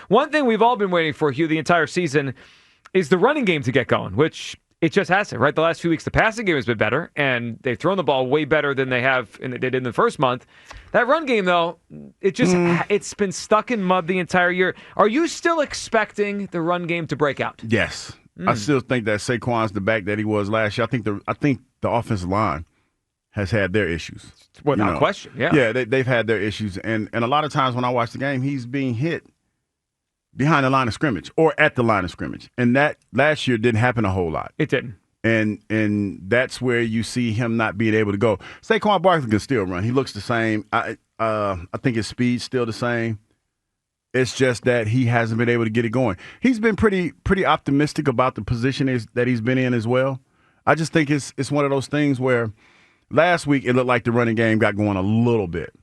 One thing we've all been waiting for, Hugh, the entire season is the running game to get going, which it just hasn't, right? The last few weeks, the passing game has been better, and they've thrown the ball way better than they did in the first month. That run game, though, it's been stuck in mud the entire year. Are you still expecting the run game to break out? Yes. I still think that Saquon's the back that he was last year. I think the offensive line has had their issues. Without question, yeah. Yeah, they've had their issues. And a lot of times when I watch the game, he's being hit behind the line of scrimmage or at the line of scrimmage. And that last year didn't happen a whole lot. It didn't. And that's where you see him not being able to go. Saquon Barkley can still run. He looks the same. I think his speed's still the same. It's just that he hasn't been able to get it going. He's been pretty optimistic about the position that he's been in as well. I just think it's one of those things where last week it looked like the running game got going a little bit.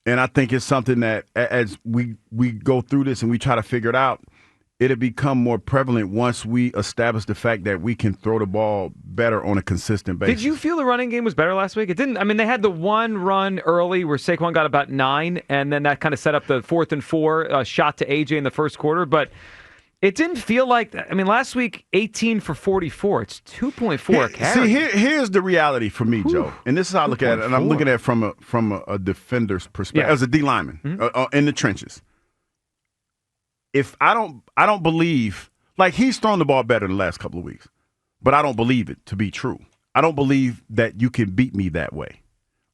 And I think it's something that as we go through this and we try to figure it out, it'll become more prevalent once we establish the fact that we can throw the ball better on a consistent basis. Did you feel the running game was better last week? It didn't. I mean, they had the one run early where Saquon got about 9, and then that kind of set up the 4th and 4 shot to AJ in the first quarter. But it didn't feel like that. I mean, last week, 18 for 44. It's 2.4 carry. See, here's the reality for me, Joe. And this is how I look at it. And I'm looking at it from a defender's perspective, as a D lineman in the trenches. If I don't believe, like, he's thrown the ball better in the last couple of weeks, but I don't believe it to be true. I don't believe that you can beat me that way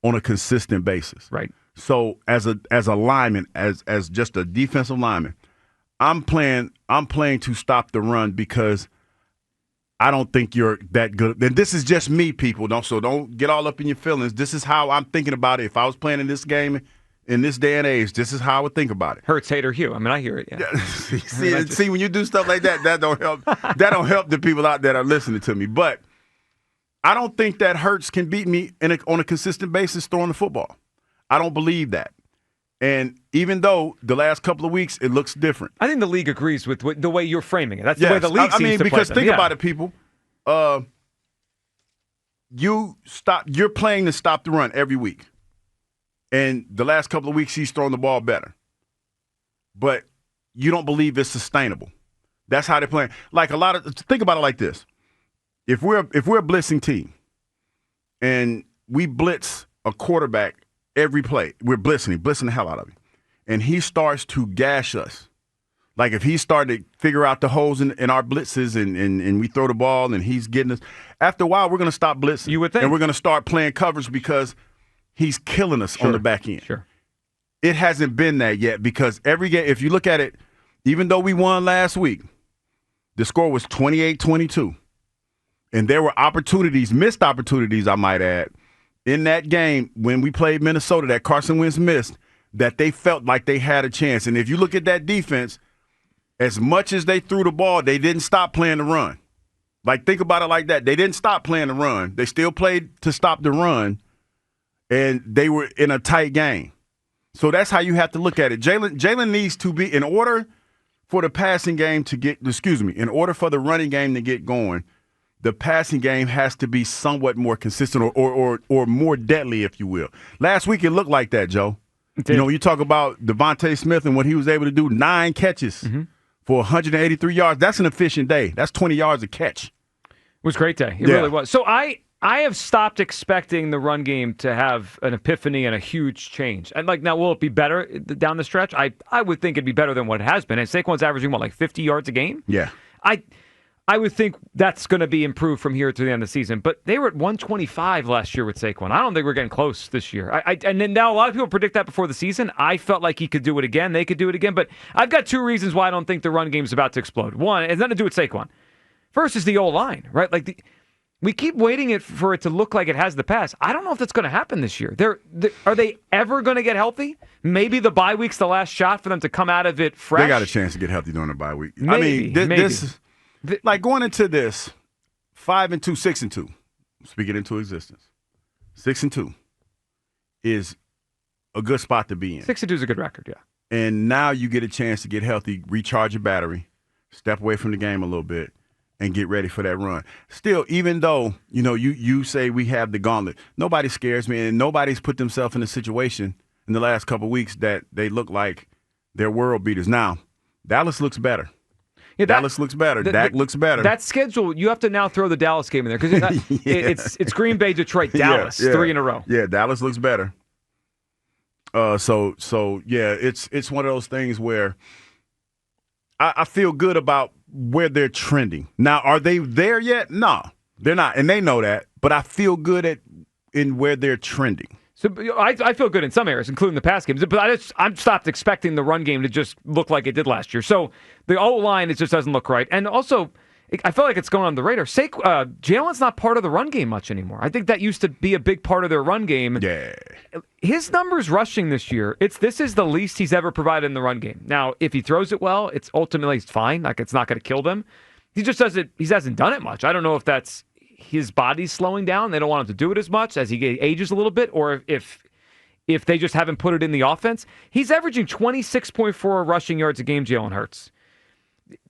on a consistent basis. Right. So as a lineman, as just a defensive lineman, I'm playing to stop the run because I don't think you're that good. And this is just me, people. Don't get all up in your feelings. This is how I'm thinking about it. If I was playing in this game in this day and age, this is how I would think about it. Hurts, hater, Hugh. I mean, I hear it. Yeah. See, when you do stuff like that, that don't help. That don't help the people out there that are listening to me. But I don't think that Hurts can beat me on a consistent basis throwing the football. I don't believe that. And even though the last couple of weeks it looks different, I think the league agrees with the way you're framing it. That's the way the league seems to play them. Because think about it, people. You're playing to stop the run every week. And the last couple of weeks, he's thrown the ball better. But you don't believe it's sustainable. That's how they're playing. Like think about it like this. If we're a blitzing team and we blitz a quarterback every play, we're blitzing the hell out of him. And he starts to gash us. Like if he's starting to figure out the holes in our blitzes and we throw the ball and he's getting us, after a while, we're going to stop blitzing. You would think. And we're going to start playing coverage because he's killing us on the back end. Sure. It hasn't been that yet because every game, if you look at it, even though we won last week, the score was 28-22. And there were missed opportunities, I might add, in that game when we played Minnesota that Carson Wentz missed, that they felt like they had a chance. And if you look at that defense, as much as they threw the ball, they didn't stop playing the run. Like, think about it like that. They didn't stop playing the run. They still played to stop the run. And they were in a tight game. So that's how you have to look at it. Jalen needs to be, in order for the passing game to get, in order for the running game to get going, the passing game has to be somewhat more consistent or more deadly, if you will. Last week it looked like that, Joe. You talk about Devontae Smith and what he was able to do, 9 catches for 183 yards. That's an efficient day. That's 20 yards a catch. It was a great day. It really was. So I have stopped expecting the run game to have an epiphany and a huge change. And now, will it be better down the stretch? I would think it'd be better than what it has been. And Saquon's averaging, 50 yards a game? Yeah. I would think that's going to be improved from here to the end of the season. But they were at 125 last year with Saquon. I don't think we're getting close this year. And then now a lot of people predict that before the season. I felt like he could do it again. They could do it again. But I've got 2 reasons why I don't think the run game's about to explode. One, it has nothing to do with Saquon. First is the O-line, right? We keep waiting for it to look like it has the pass. I don't know if that's going to happen this year. Are they ever going to get healthy? Maybe the bye week's the last shot for them to come out of it fresh. They got a chance to get healthy during the bye week. Maybe. Like going into this, 5-2, 6-2, speaking into existence, 6-2 is a good spot to be in. 6-2 is a good record, yeah. And now you get a chance to get healthy, recharge your battery, step away from the game a little bit, and get ready for that run. Still, even though, you say we have the gauntlet, nobody scares me, and nobody's put themselves in a situation in the last couple of weeks that they look like they're world beaters. Now, Dallas looks better. Yeah, Dallas looks better. Dak looks better. That schedule, you have to now throw the Dallas game in there because it's Green Bay, Detroit, Dallas, 3 in a row. Yeah, Dallas looks better. So yeah, it's one of those things where I feel good about where they're trending. Now, are they there yet? No, they're not, and they know that. But I feel good in where they're trending. So I feel good in some areas, including the pass games. But I'm stopped expecting the run game to just look like it did last year. So the O-line, it just doesn't look right. And also, I feel like it's going on the radar. Jalen's not part of the run game much anymore. I think that used to be a big part of their run game. Yeah. His numbers rushing this year, this is the least he's ever provided in the run game. Now, if he throws it well, it's ultimately fine. Like, it's not going to kill them. He just doesn't. He hasn't done it much. I don't know if that's his body's slowing down. They don't want him to do it as much as he ages a little bit, or if they just haven't put it in the offense. He's averaging 26.4 rushing yards a game, Jalen Hurts.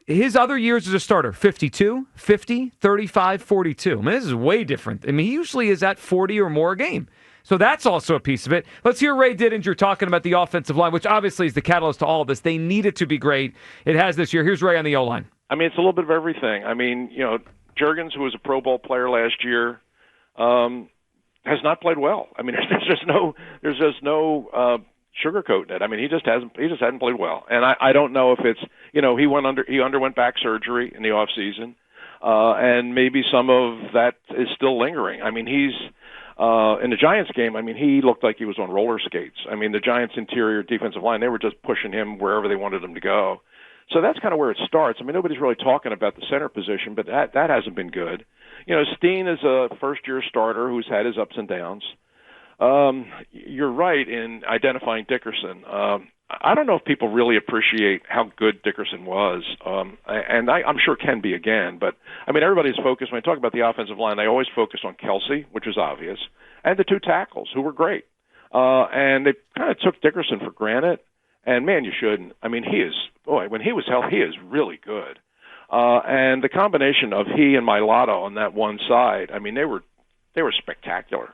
His other years as a starter, 52, 50, 35, 42. I mean, this is way different. I mean, he usually is at 40 or more a game. So that's also a piece of it. Let's hear Ray Didinger talking about the offensive line, which obviously is the catalyst to all of this. They need it to be great. It has this year. Here's Ray on the O-line. I mean, it's a little bit of everything. I mean, Juergens, who was a Pro Bowl player last year, has not played well. I mean, there's just no sugarcoating it. I mean, he just hadn't played well, and I don't know if it's he underwent back surgery in the off season, and maybe some of that is still lingering. I mean, he's in the Giants game. I mean, he looked like he was on roller skates. I mean, the Giants' interior defensive line, they were just pushing him wherever they wanted him to go. So that's kind of where it starts. I mean, nobody's really talking about the center position, but that hasn't been good. Steen is a first-year starter who's had his ups and downs. You're right in identifying Dickerson. I don't know if people really appreciate how good Dickerson was, and I'm sure can be again. But, I mean, everybody's focused. When I talk about the offensive line, they always focus on Kelsey, which is obvious, and the two tackles, who were great. And they kind of took Dickerson for granted. And, man, you shouldn't. I mean, when he was healthy, he is really good. And the combination of he and Mailata on that one side, I mean, they were spectacular.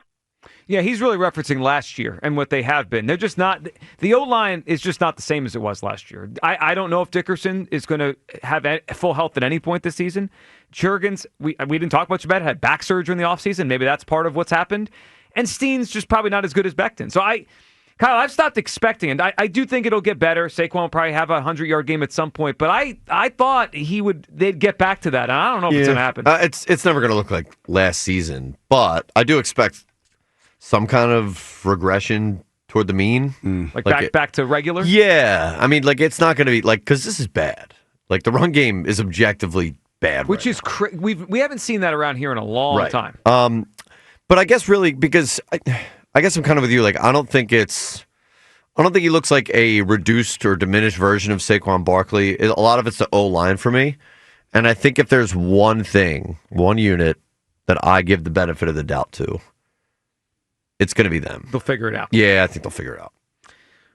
Yeah, he's really referencing last year and what they have been. They're just not – the O-line is just not the same as it was last year. I don't know if Dickerson is going to have full health at any point this season. Juergens, we didn't talk much about it, had back surgery in the offseason. Maybe that's part of what's happened. And Steen's just probably not as good as Becton. So Kyle, I've stopped expecting it. I do think it'll get better. Saquon will probably have a 100-yard game at some point, but I thought they'd get back to that. And I don't know if it's going to happen. It's never going to look like last season, but I do expect some kind of regression toward the mean. Like back to regular? Yeah. I mean, like, it's not going to be like, because this is bad. Like, the run game is objectively bad. Which is we haven't seen that around here in a long time. But I guess really because I guess I'm kind of with you. Like, I don't think he looks like a reduced or diminished version of Saquon Barkley. A lot of it's the O-line for me. And I think if there's one unit that I give the benefit of the doubt to, it's going to be them. They'll figure it out. Yeah, I think they'll figure it out.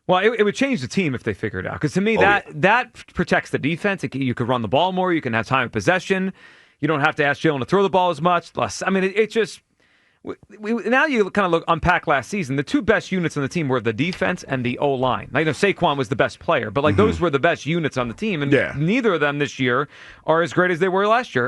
Well, it would change the team if they figure it out. Because to me, that protects the defense. You could run the ball more. You can have time of possession. You don't have to ask Jalen to throw the ball as much. I mean, it just... now you kind of unpack last season. The two best units on the team were the defense and the O-line. Now, Saquon was the best player, but those were the best units on the team, and neither of them this year are as great as they were last year.